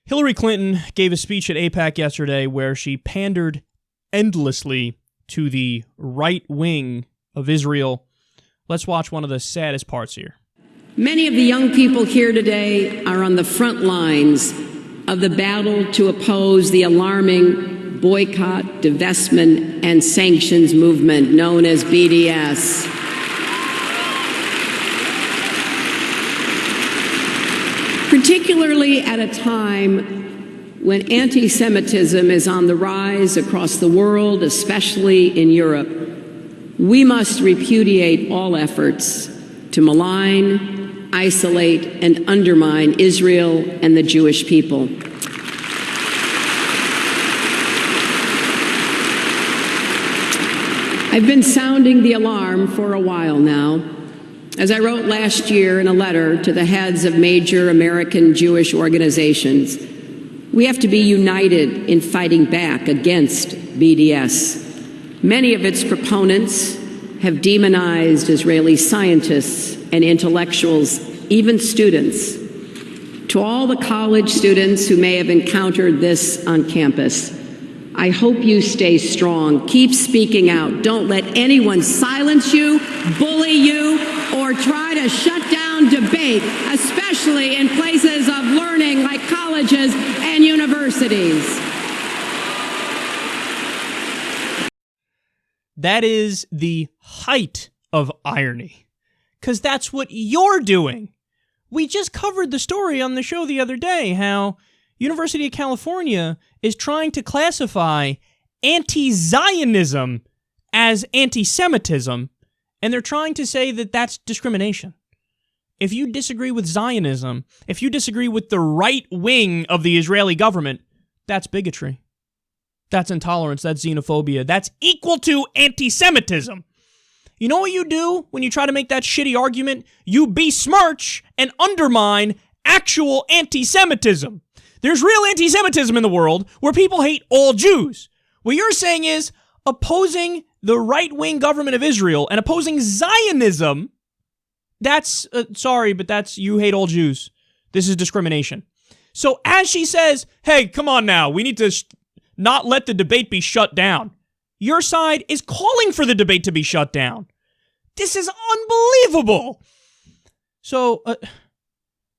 Hillary Clinton gave a speech at AIPAC yesterday where she pandered endlessly to the right wing of Israel. Let's watch one of the saddest parts here. Many of the young people here today are on the front lines of the battle to oppose the alarming boycott, divestment, and sanctions movement known as BDS. Particularly at a time when anti-Semitism is on the rise across the world, especially in Europe, we must repudiate all efforts to malign, isolate, and undermine Israel and the Jewish people. I've been sounding the alarm for a while now. As I wrote last year in a letter to the heads of major American Jewish organizations, we have to be united in fighting back against BDS. Many of its proponents have demonized Israeli scientists and intellectuals, even students. To all the college students who may have encountered this on campus, I hope you stay strong. Keep speaking out. Don't let anyone silence you, bully you, or try to shut down debate, especially in places of learning like colleges and universities. That is the height of irony, because that's what you're doing. We just covered the story on the show the other day, how University of California is trying to classify anti-Zionism as anti-Semitism, and they're trying to say that that's discrimination. If you disagree with Zionism, if you disagree with the right wing of the Israeli government, that's bigotry. That's intolerance, that's xenophobia, that's equal to anti-Semitism. You know what you do when you try to make that shitty argument? You besmirch and undermine actual anti-Semitism. There's real anti-Semitism in the world where people hate all Jews. What you're saying is opposing the right-wing government of Israel and opposing Zionism, that's, sorry, but that's, you hate all Jews. This is discrimination. So as she says, hey, come on now, we need to not let the debate be shut down, your side is calling for the debate to be shut down. This is unbelievable. So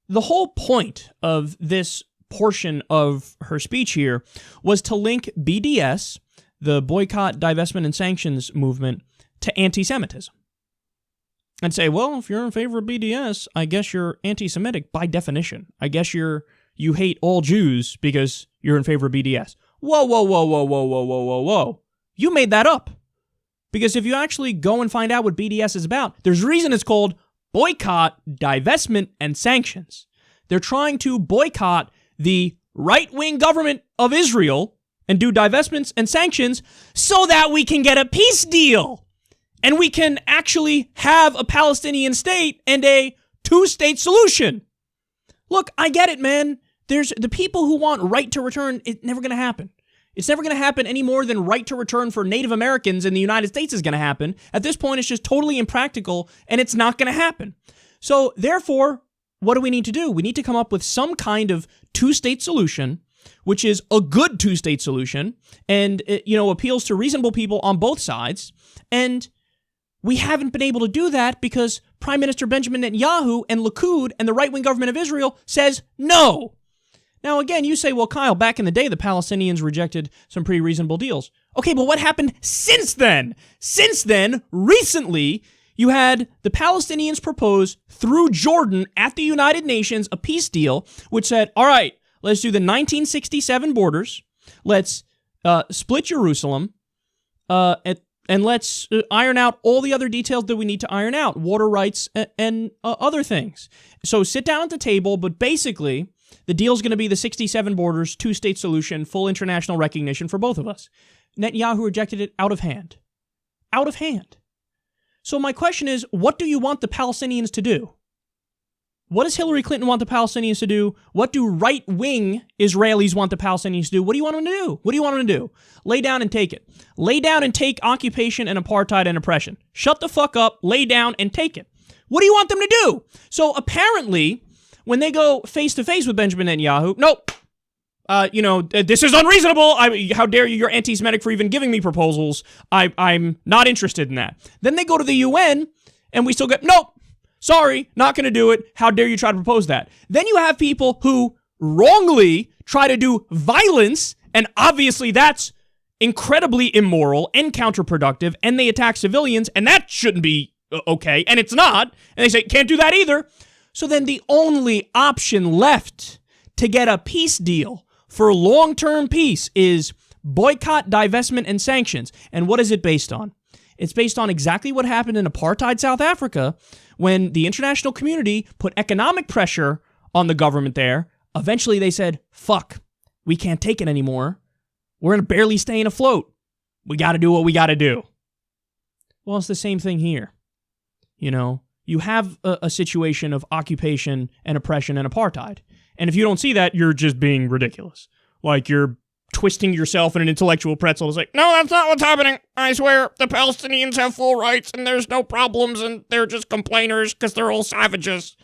the whole point of this portion of her speech here was to link BDS, the boycott, divestment, and sanctions movement, to anti-Semitism. And say, well, if you're in favor of BDS, I guess you're anti-Semitic by definition. I guess you hate all Jews because you're in favor of BDS. Whoa, whoa, whoa, whoa, whoa, whoa, whoa, whoa, whoa. You made that up. Because if you actually go and find out what BDS is about, there's a reason it's called boycott, divestment, and sanctions. They're trying to boycott the right-wing government of Israel and do divestments and sanctions so that we can get a peace deal. And we can actually have a Palestinian state and a two-state solution. Look, I get it, man. There's the people who want right to return. It's never going to happen. It's never going to happen any more than right to return for Native Americans in the United States is going to happen. At this point, it's just totally impractical, and it's not going to happen. So, therefore, what do we need to do? We need to come up with some kind of two-state solution, which is a good two-state solution, and it, appeals to reasonable people on both sides. And we haven't been able to do that because Prime Minister Benjamin Netanyahu and Likud and the right-wing government of Israel says no. Now, again, you say, well, Kyle, back in the day, the Palestinians rejected some pretty reasonable deals. Okay, but what happened since then? Since then, recently, you had the Palestinians propose through Jordan at the United Nations a peace deal, which said, all right, let's do the 1967 borders, let's split Jerusalem, and let's iron out all the other details that we need to iron out, water rights and other things. So sit down at the table, but basically, the deal's going to be the 67 borders, two-state solution, full international recognition for both of us. Netanyahu rejected it out of hand. Out of hand. So my question is, what do you want the Palestinians to do? What does Hillary Clinton want the Palestinians to do? What do right-wing Israelis want the Palestinians to do? What do you want them to do? What do you want them to do? Lay down and take it. Lay down and take occupation and apartheid and oppression. Shut the fuck up, lay down, and take it. What do you want them to do? So apparently, when they go face-to-face with Benjamin Netanyahu, nope, this is unreasonable. How dare you? You're anti-Semitic for even giving me proposals. I'm not interested in that. Then they go to the UN, and we still get, nope, sorry, not going to do it. How dare you try to propose that? Then you have people who wrongly try to do violence, and obviously that's incredibly immoral and counterproductive, and they attack civilians, and that shouldn't be okay, and it's not. And they say, can't do that either. So then the only option left to get a peace deal for long-term peace is boycott, divestment, and sanctions. And what is it based on? It's based on exactly what happened in apartheid South Africa when the international community put economic pressure on the government there. Eventually they said, fuck, we can't take it anymore. We're barely staying afloat. We got to do what we got to do. Well, it's the same thing here. You have a situation of occupation and oppression and apartheid. And if you don't see that, you're just being ridiculous. Like you're twisting yourself in an intellectual pretzel. It's like, no, that's not what's happening. I swear, the Palestinians have full rights and there's no problems and they're just complainers because they're all savages.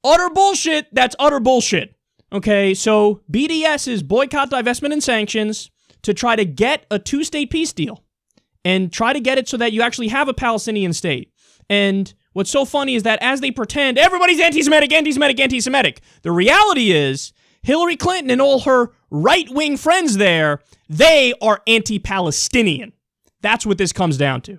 Utter bullshit. That's utter bullshit. Okay, so BDS is boycott, divestment, and sanctions to try to get a two-state peace deal and try to get it so that you actually have a Palestinian state. And what's so funny is that as they pretend everybody's anti-Semitic, anti-Semitic, anti-Semitic, the reality is Hillary Clinton and all her right-wing friends there, they are anti-Palestinian. That's what this comes down to.